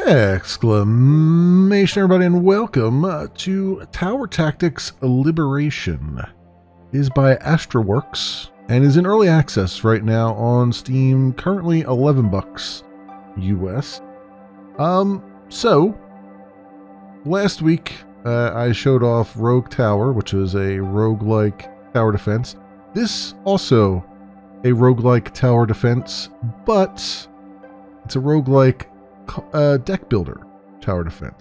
Exclamation, everybody, and welcome to Tower Tactics Liberation. It is by AstraWorks and is in early access right now on Steam, currently 11 bucks US. So last week I showed off Rogue Tower, which is a roguelike tower defense. This also a roguelike tower defense, but it's a roguelike deck builder tower defense.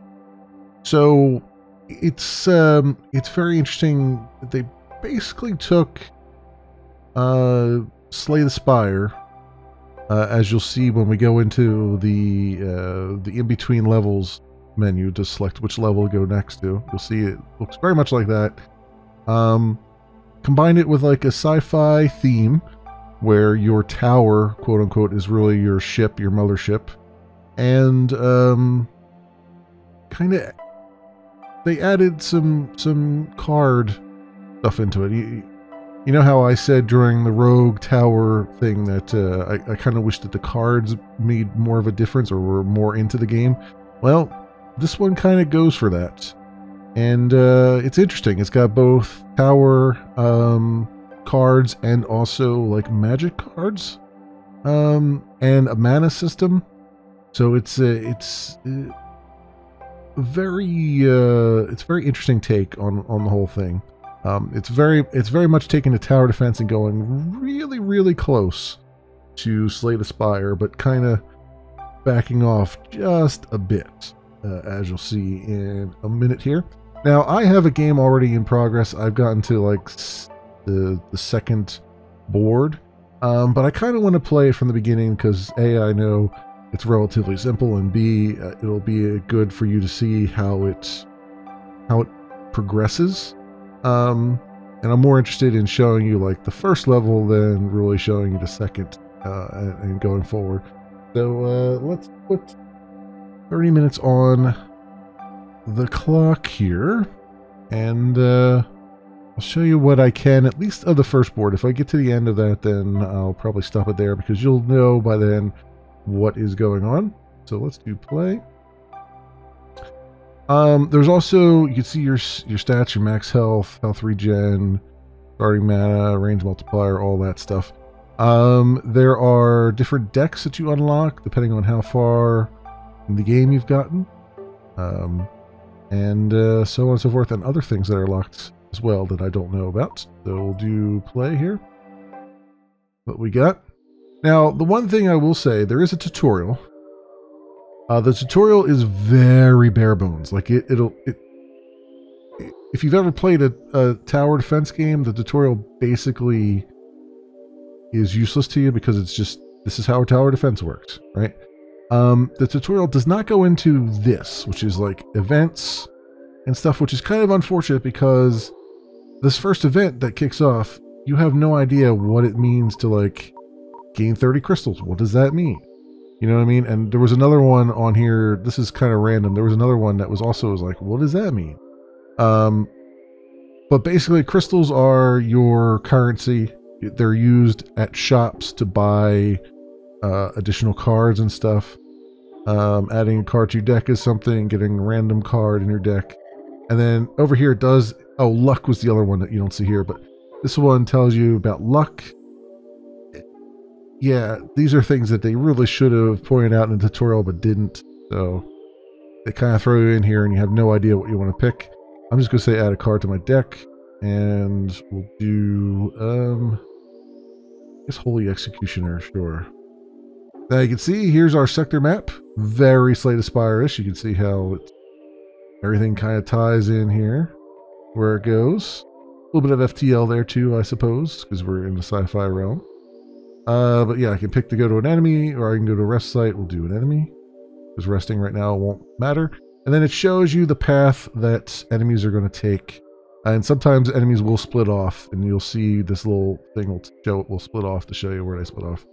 So it's very interesting. They basically took Slay the Spire, as you'll see when we go into the in-between levels menu to select which level to go next to. You'll see it looks very much like that. Combine it with like a sci-fi theme where your tower, quote unquote, is really your ship, your mothership. And kind of they added some card stuff into it. You know how I said during the Rogue Tower thing that I kind of wish that the cards made more of a difference or were more into the game? Well, this one kind of goes for that. And it's interesting. It's got both tower cards and also like magic cards and a mana system. So it's very interesting take on the whole thing. It's very much taking the tower defense and going really close to Slay the Spire, but kind of backing off just a bit, as you'll see in a minute here. Now I have a game already in progress. I've gotten to like the second board, but I kind of want to play it from the beginning because A, I know it's relatively simple, and B, it'll be good for you to see how it progresses. And I'm more interested in showing you like the first level than really showing you the second and going forward. So let's put 30 minutes on the clock here, and I'll show you what I can, at least of the first board. If I get to the end of that, then I'll probably stop it there because you'll know by then what is going on. So let's do play. There's also, you can see your stats, your max health, health regen, starting mana, range multiplier, all that stuff. There are different decks that you unlock depending on how far in the game you've gotten, and so on and so forth, and other things that are locked as well that I don't know about. So we'll do play here. What we got. Now, the one thing I will say, there is a tutorial. The tutorial is very bare bones. Like if you've ever played a tower defense game, the tutorial basically is useless to you because it's just, this is how a tower defense works, right? The tutorial does not go into this, which is like events and stuff, which is kind of unfortunate because this first event that kicks off, you have no idea what it means to like gain 30 crystals. What does that mean? You know what I mean? And there was another one on here. This is kind of random. There was another one that was also like, what does that mean? But basically, crystals are your currency. They're used at shops to buy additional cards and stuff. Adding a card to your deck is something. Getting a random card in your deck. And then over here it does... Oh, luck was the other one that you don't see here. But this one tells you about luck. Yeah, these are things that they really should have pointed out in the tutorial but didn't. So they kind of throw you in here and you have no idea what you want to pick. I'm just going to say add a card to my deck. And we'll do, I guess Holy Executioner, sure. Now you can see, here's our sector map. Very Slay the Spire-ish. You can see how everything kind of ties in here. Where it goes. A little bit of FTL there too, I suppose, because we're in the sci-fi realm. But yeah, I can pick to go to an enemy, or I can go to a rest site. We'll do an enemy, because resting right now won't matter. And then it shows you the path that enemies are going to take. And sometimes enemies will split off, and you'll see this little thing will split off to show you where they split off.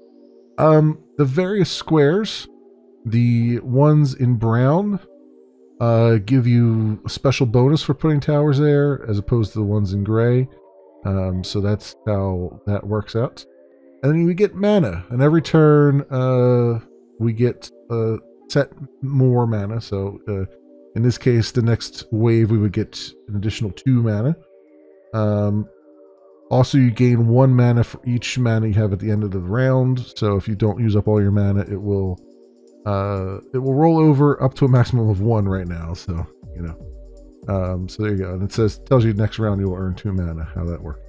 The various squares, the ones in brown, give you a special bonus for putting towers there, as opposed to the ones in gray. So that's how that works out. And then we get mana, and every turn we get set more mana. So in this case, the next wave we would get an additional 2 mana. Also, you gain 1 mana for each mana you have at the end of the round. So if you don't use up all your mana, it will roll over up to a maximum of 1 right now. So you know, so there you go. And it tells you next round you will earn 2 mana. How that works.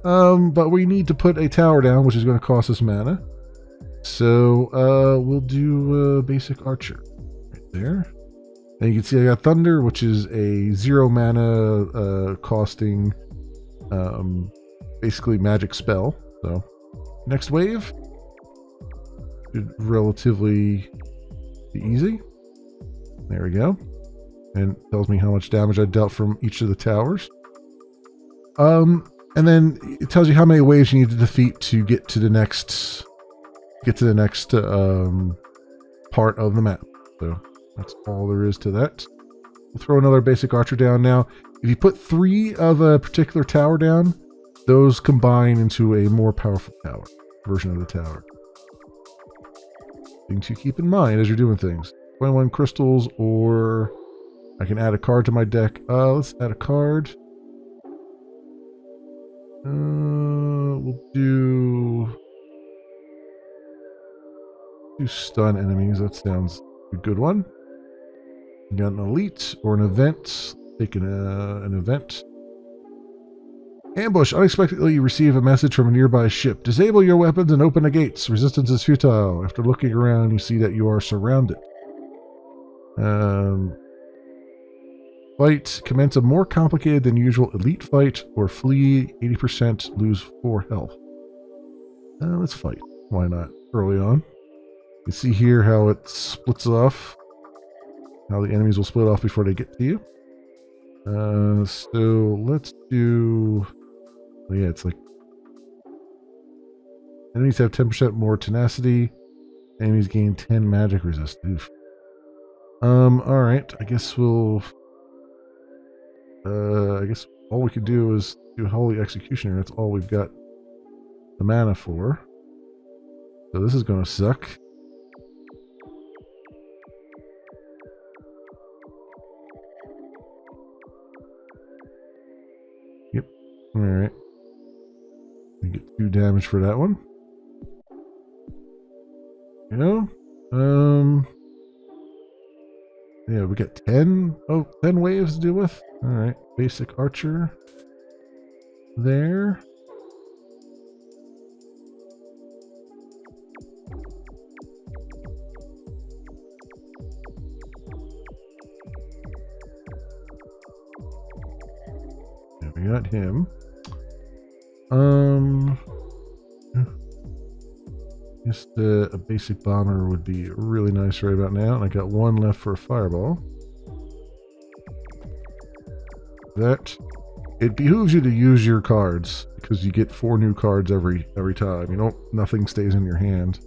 But we need to put a tower down, which is going to cost us mana. So we'll do basic archer right there. And you can see I got thunder, which is a 0 mana costing basically magic spell. So next wave should relatively be easy. There we go. And it tells me how much damage I dealt from each of the towers. And then it tells you how many waves you need to defeat to get to the next part of the map. So that's all there is to that. We'll throw another basic archer down now. If you put 3 of a particular tower down, those combine into a more powerful tower version of the tower. Thing to keep in mind as you're doing things. 21 crystals, or I can add a card to my deck. Let's add a card. We'll do stun enemies. That sounds a good one. You got an elite or an event. Taking an event. Ambush. Unexpectedly, you receive a message from a nearby ship. Disable your weapons and open the gates. Resistance is futile. After looking around, you see that you are surrounded. Fight. Commence a more complicated than usual elite fight, or flee 80%, lose 4 health. Let's fight. Why not? Early on. You see here how it splits off. How the enemies will split off before they get to you. So let's do... Oh yeah, it's like... Enemies have 10% more tenacity. Enemies gain 10 magic resist. Oof. Alright. I guess we'll... I guess all we could do is do Holy Executioner. That's all we've got the mana for. So this is going to suck. Yep. Alright. We get 2 damage for that one. You know? Yeah, we got 10 waves to deal with. Alright, basic archer. There. Yeah, we got him. Just a basic bomber would be really nice right about now. And I got 1 left for a fireball. That it behooves you to use your cards because you get 4 new cards every time. You don't. Nothing stays in your hand.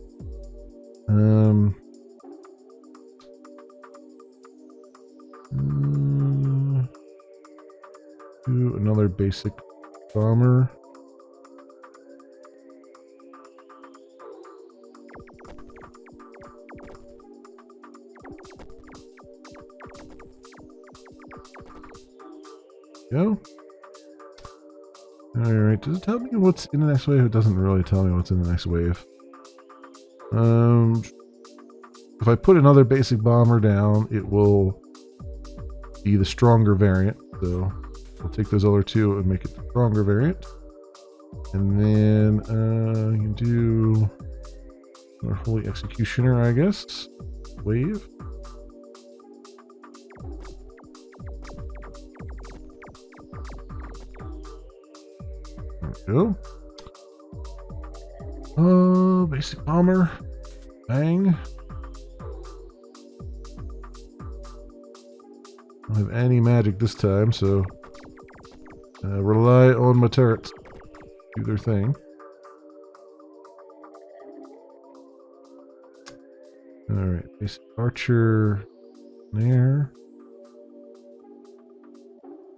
Do another basic bomber. Go. Alright, does it tell me what's in the next wave? It doesn't really tell me what's in the next wave. If I put another basic bomber down, it will be the stronger variant. So we'll take those other 2 and make it the stronger variant. And then you can do our Holy Executioner, I guess. Wave. Go. Basic bomber. Bang. Don't have any magic this time, so rely on my turrets. Do their thing. Alright, basic archer there.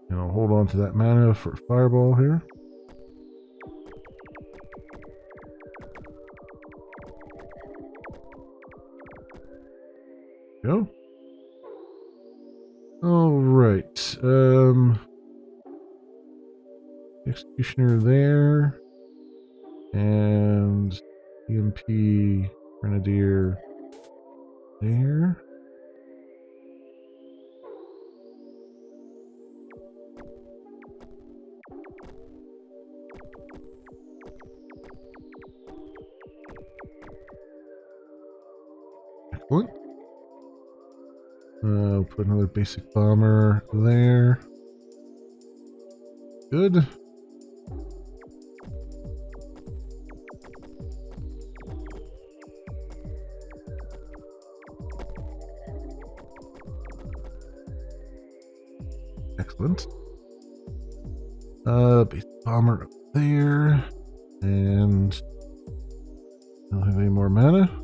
And I'll hold on to that mana for fireball here. Go. All right. Executioner there. And EMP Grenadier there. Excellent. Put another basic bomber there. Good. Excellent. Basic bomber up there. And I don't have any more mana.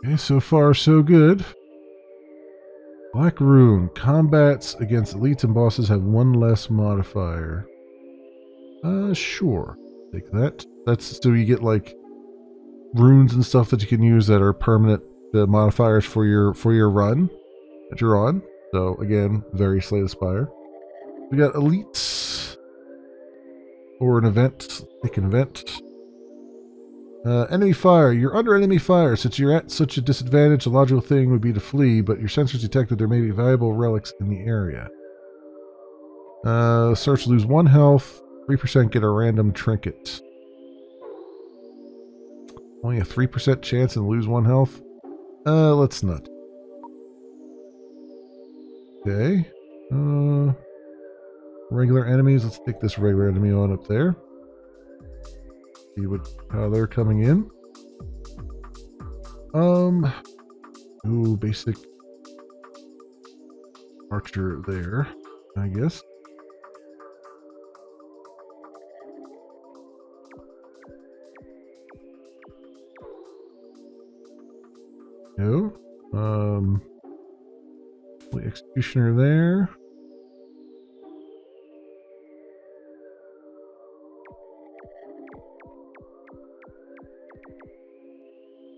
Okay, so far so good. Black Rune. Combats against elites and bosses have one less modifier. Sure. Take that. That's so you get like runes and stuff that you can use that are permanent modifiers for your run that you're on. So again, very Slay the Spire. We got elites or an event. Take an event. Enemy fire. You're under enemy fire. Since you're at such a disadvantage, the logical thing would be to flee, but your sensors detected there may be valuable relics in the area. Search, lose 1 health. 3% get a random trinket. Only a 3% chance and lose 1 health? Let's not. Okay. Regular enemies. Let's take this regular enemy on up there. See how they're coming in. Ooh, basic archer there, I guess. No. Executioner there.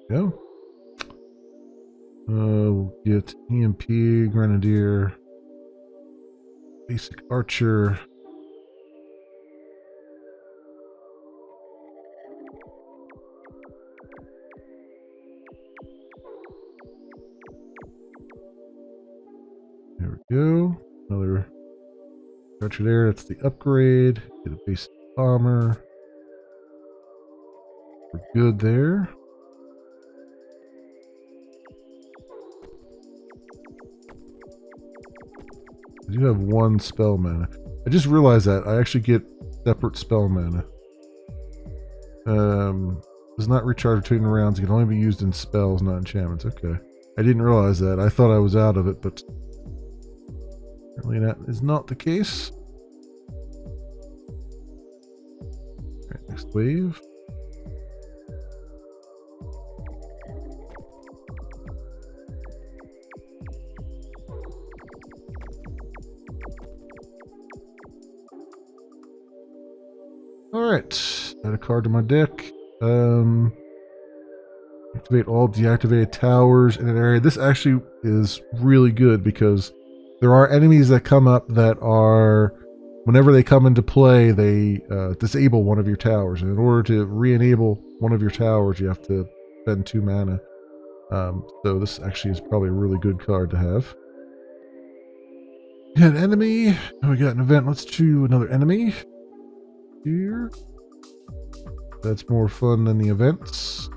Go. We'll get EMP, Grenadier, basic archer. There we go. Another archer there. That's the upgrade. Get a basic bomber. We're good there. I do have 1 spell mana. I just realized that I actually get separate spell mana. Does not recharge between rounds. It can only be used in spells, not enchantments. Okay. I didn't realize that. I thought I was out of it, but apparently that is not the case. Alright, next wave. Alright, add a card to my deck. Activate all deactivated towers in an area. This actually is really good because there are enemies that come up that are, whenever they come into play, they disable one of your towers. And in order to re-enable one of your towers, you have to spend 2 mana. So this actually is probably a really good card to have. We got an enemy. Oh, we got an event. Let's do another enemy. Here. That's more fun than the events.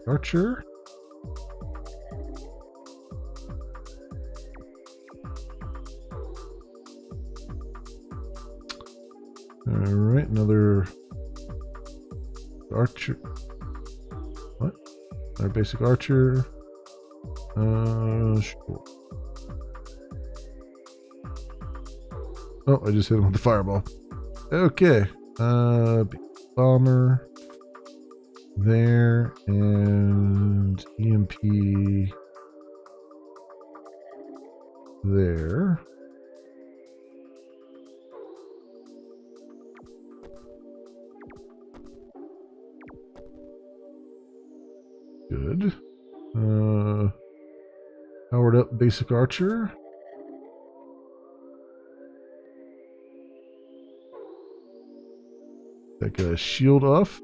Archer. Alright, another archer. What? Another basic archer. Sure. Oh, I just hit him with the fireball. Okay. Bomber. There. And EMP. there. Good. Powered up basic archer. That guy's shield off.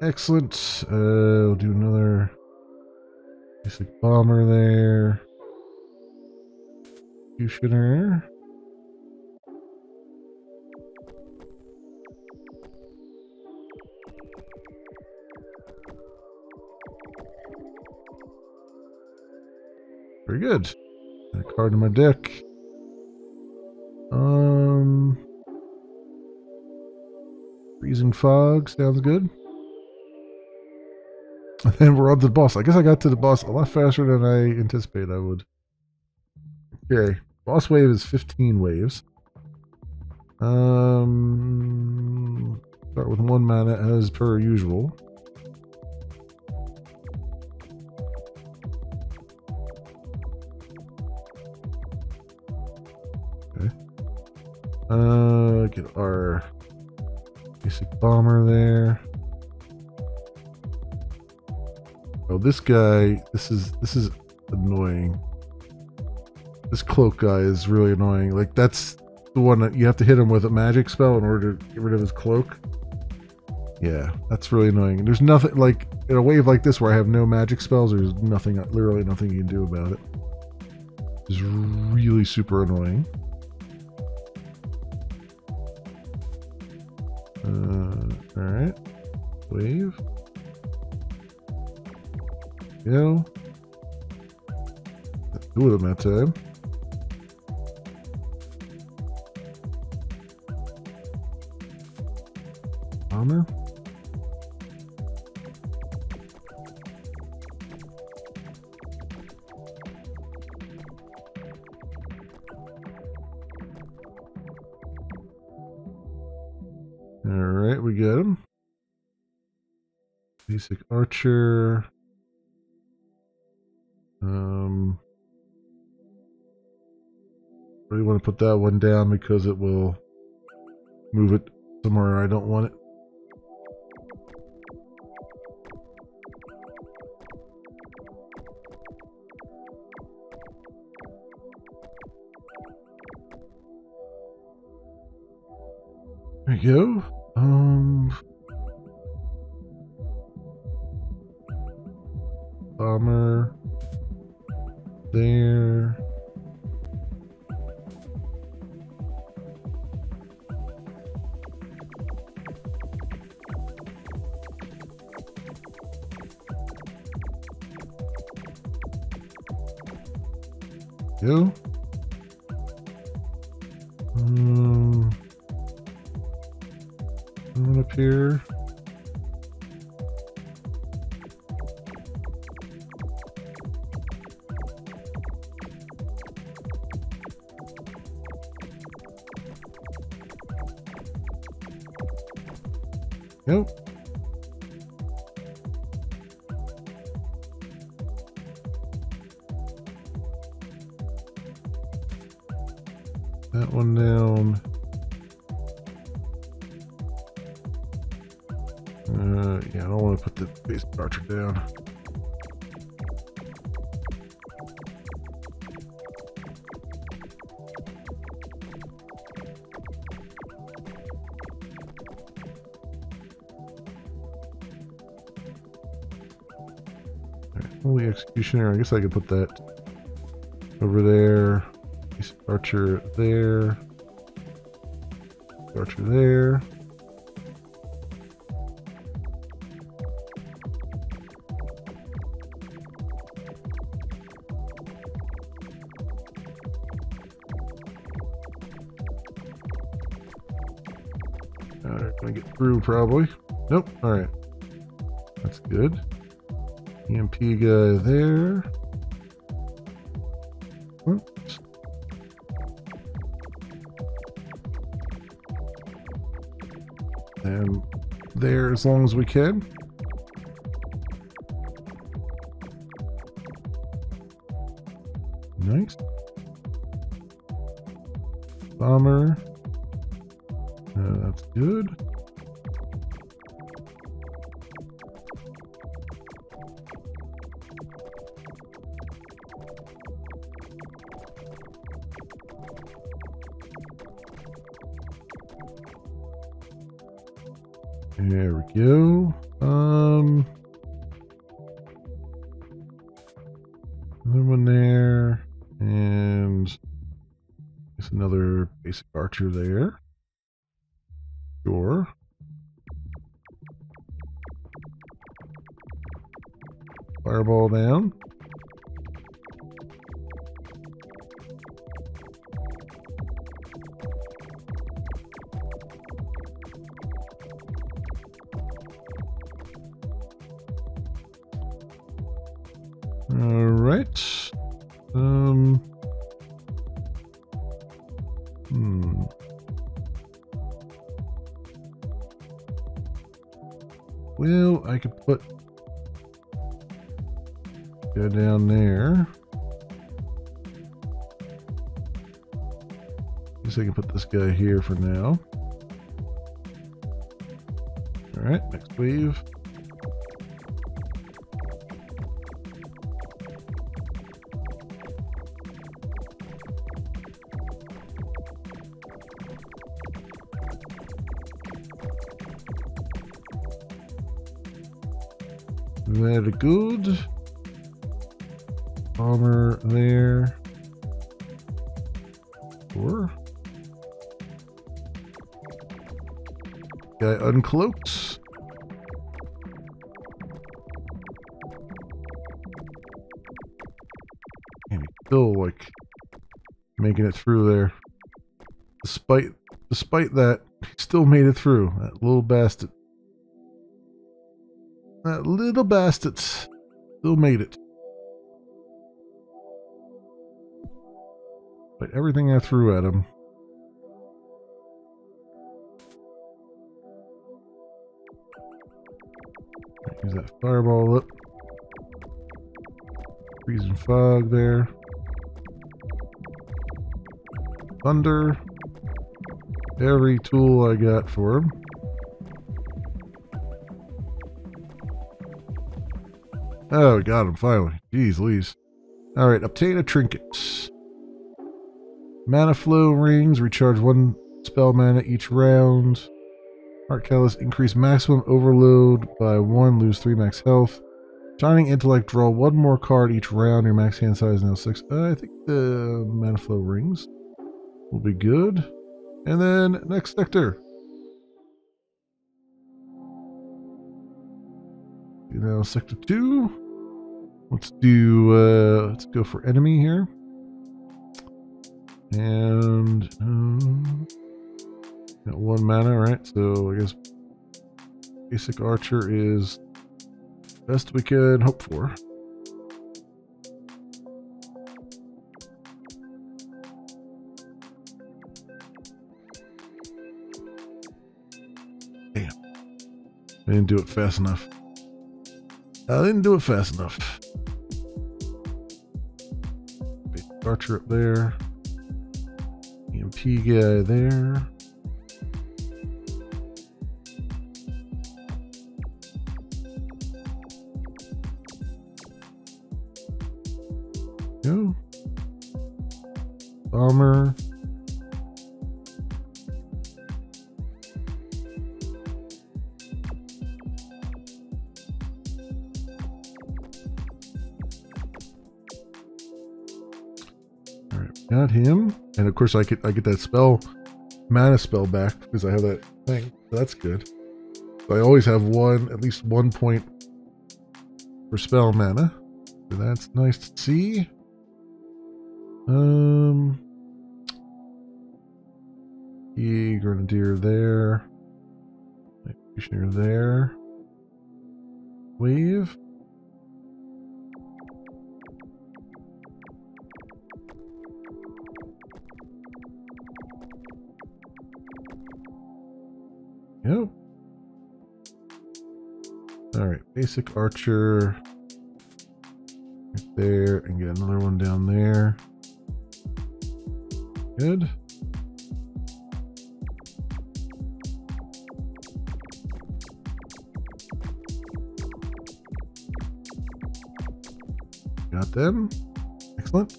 Excellent. We'll do another basic bomber there. Executioner. Very good. Got a card in my deck. Freezing fog sounds good. And then we're on to the boss. I guess I got to the boss a lot faster than I anticipated I would. Okay. Boss wave is 15 waves. Start with 1 mana as per usual. Okay. Get our basic bomber there. Oh, this guy, this is annoying. This cloak guy is really annoying. Like, that's the one that you have to hit him with a magic spell in order to get rid of his cloak. Yeah, that's really annoying. There's nothing, like, in a wave like this where I have no magic spells, there's nothing, literally nothing you can do about it. It's really super annoying. Alright. Wave. Go. 2 of them that time. Bomber. Alright, we got him. Basic archer. Really want to put that one down because it will move it somewhere I don't want it. There you go. Bomber. There. Go. Coming up here. Yep. That one down. Yeah, I don't want to put the base archer down. Holy executioner, I guess I could put that over there. Archer there. Archer there. Alright, gonna get through probably. Nope, alright. That's good. EMP guy there. Oops. And there as long as we can. Nice. Bomber. That's good. There we go. Another one there, and there's another basic archer there. Sure. Fireball down. All right. Well, I could put go down there. Guess I can put this guy here for now. All right, next wave. Very good. Bomber there. Sure. Guy uncloaked. And he's still like making it through there. Despite that, he still made it through. That little bastard. That little bastard still made it. But everything I threw at him. Use that fireball up. Freezing fog there. Thunder. Every tool I got for him. Oh, got him finally. Jeez Louise. Alright, obtain a trinket. Mana flow rings. Recharge 1 spell mana each round. Heart Callus. Increase maximum overload by 1. Lose 3 max health. Shining Intellect. Draw 1 more card each round. Your max hand size is now 6. I think the mana flow rings will be good. And then next sector. Now sector 2. Let's go for enemy here. And got 1 mana, right? So I guess basic archer is best we can hope for. Damn. I didn't do it fast enough. Basic archer up there. EMP guy there. Go. Bomber. Got him, and of course I get that spell, mana spell back because I have that thing. So that's good. So I always have at least 1 point for spell mana. So that's nice to see. Grenadier there, Executioner there. Wave. Yep. Alright, basic archer right there, and get another one down there. Good. Got them. Excellent.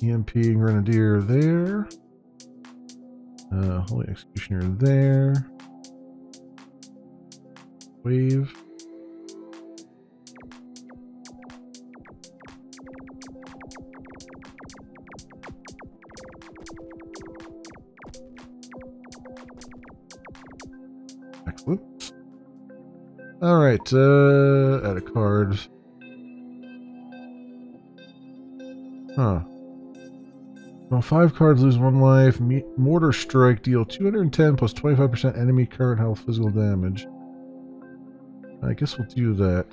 EMP and Grenadier there. Holy Executioner there. Wave. Excellent. Alright, add a card. Huh. Draw 5 cards, lose 1 life. Mortar Strike, deal 210 plus 25% enemy current health physical damage. I guess we'll do that.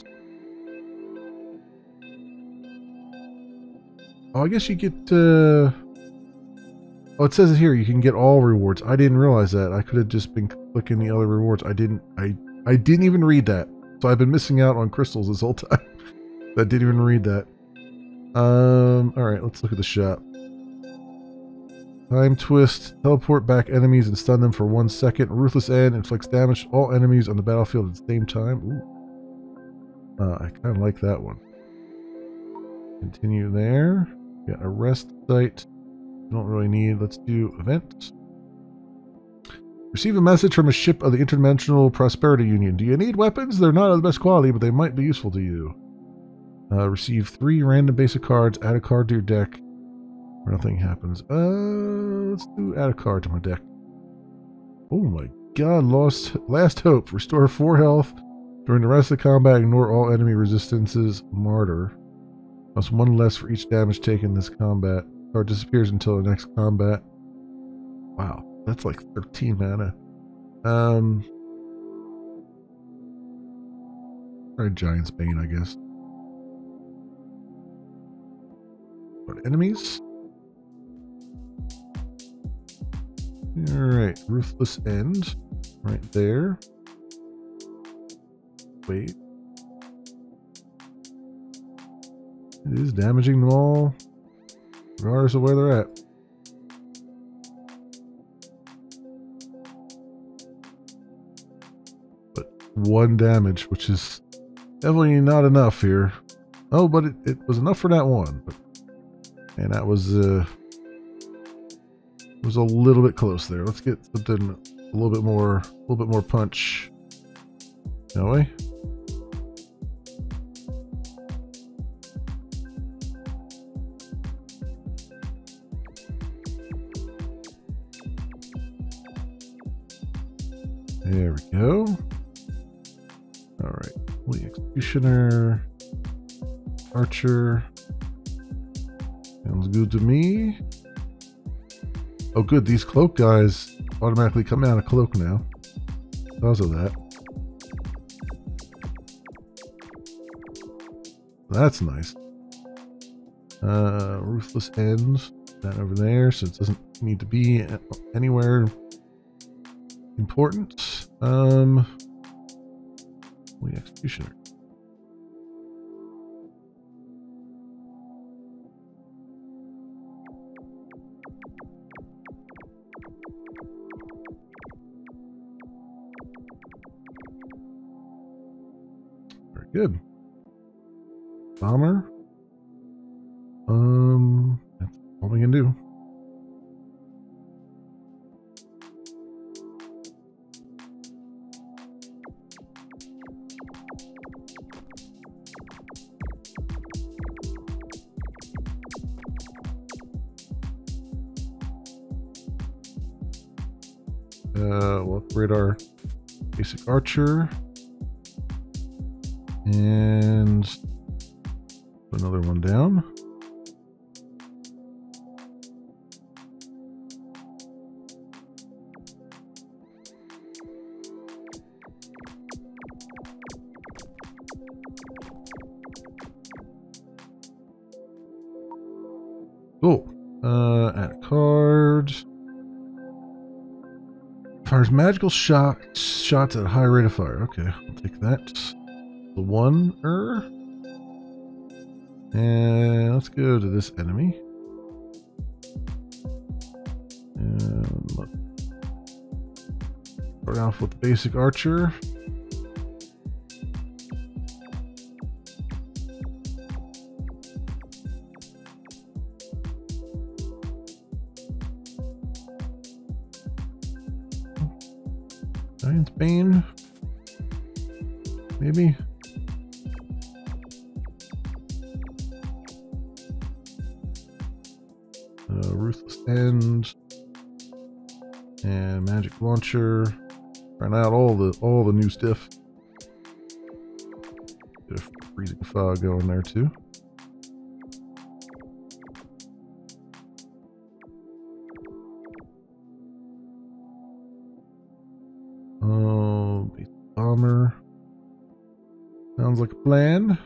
Oh, I guess you get, oh, it says it here, you can get all rewards. I didn't realize that. I could have just been clicking the other rewards. I didn't even read that. So I've been missing out on crystals this whole time. I didn't even read that. Alright, let's look at the shop. Time Twist, teleport back enemies and stun them for 1 second. Ruthless End inflicts damage to all enemies on the battlefield at the same time. Ooh. I kind of like that one. Continue there. Got a rest site. Don't really need. Let's do event. Receive a message from a ship of the Interdimensional Prosperity Union. Do you need weapons? They're not of the best quality, but they might be useful to you. Receive 3 random basic cards. Add a card to your deck. Where nothing happens. Let's do add a card to my deck. Oh my god, last hope. Restore 4 health. During the rest of the combat, ignore all enemy resistances. Martyr. Plus 1 less for each damage taken in this combat. Card disappears until the next combat. Wow, that's like 13 mana. Try Giant's Bane, I guess. But enemies. Alright, Ruthless End. Right there. Wait. It is damaging them all, regardless of where they're at. But 1 damage, which is definitely not enough here. Oh, but it was enough for that one. But, and that was a little bit close there. Let's get something a little bit more punch. Shall we? There we go. Alright. Holy Executioner. Archer. Sounds good to me. Oh good, these cloak guys automatically come out of cloak now. Because of that. That's nice. Ruthless Ends. That over there, so it doesn't need to be anywhere important. The Executioner. Very good. Bomber. That's all we can do. We'll upgrade our basic archer and put another one down. Cool. Add a card. Fires magical shots at a high rate of fire. Okay, I'll take that. The one. And let's go to this enemy. And let's start off with the basic archer. Giant's Bane. Maybe. Ruthless End. And Magic Launcher. Trying out all the new stuff. Bit of Freezing Fog going there too. Oh, basic bomber. Sounds like a plan.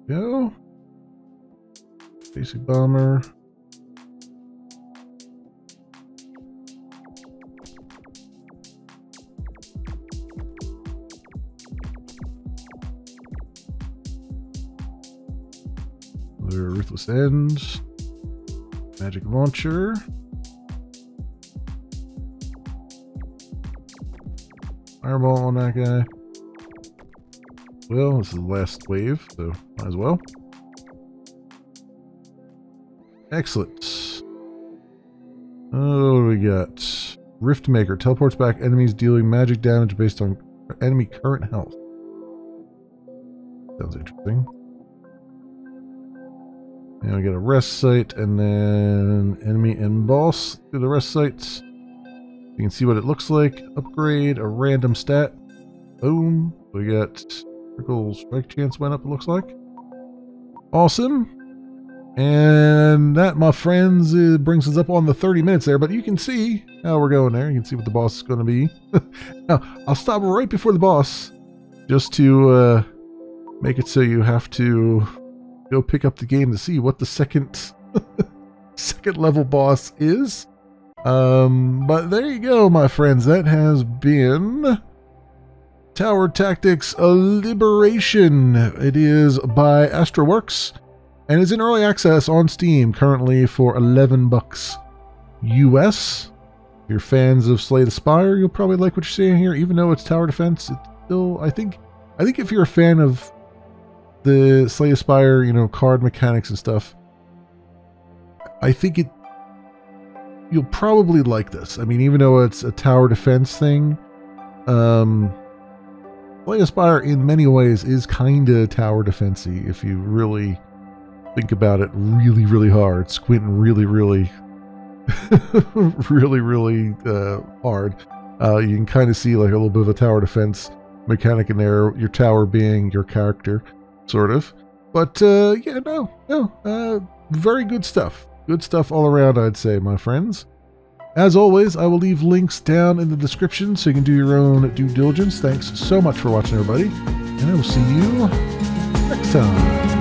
Go. Basic bomber. Another Ruthless End. Magic Launcher. Fireball on that guy. Well, this is the last wave, so might as well. Excellent. Oh, what do we got? Rift Maker teleports back enemies dealing magic damage based on enemy current health. Sounds interesting. And we get a rest site and then enemy emboss through the rest sites. You can see what it looks like. Upgrade a random stat. Boom. We got critical strike chance went up, it looks like. Awesome. And that, my friends, brings us up on the 30 minutes there, but you can see how we're going there. You can see what the boss is going to be. Now, I'll stop right before the boss just to make it so you have to go pick up the game to see what the second level boss is. But there you go, my friends. That has been Tower Tactics Liberation. It is by AstroWorks and is in early access on Steam currently for $11 US. If you're fans of Slay the Spire, you'll probably like what you're seeing here. Even though it's tower defense, it's still, I think if you're a fan of the Slay the Spire, you know, card mechanics and stuff, I think you'll probably like this. I mean, even though it's a tower defense thing, Slay the Spire in many ways is kind of tower defensey if you really think about it really, really hard. Squinting really, really, really hard. You can kind of see like a little bit of a tower defense mechanic in there, your tower being your character, sort of. But yeah, no, very good stuff. Good stuff all around, I'd say, my friends. As always, I will leave links down in the description so you can do your own due diligence. Thanks so much for watching, everybody, and I will see you next time.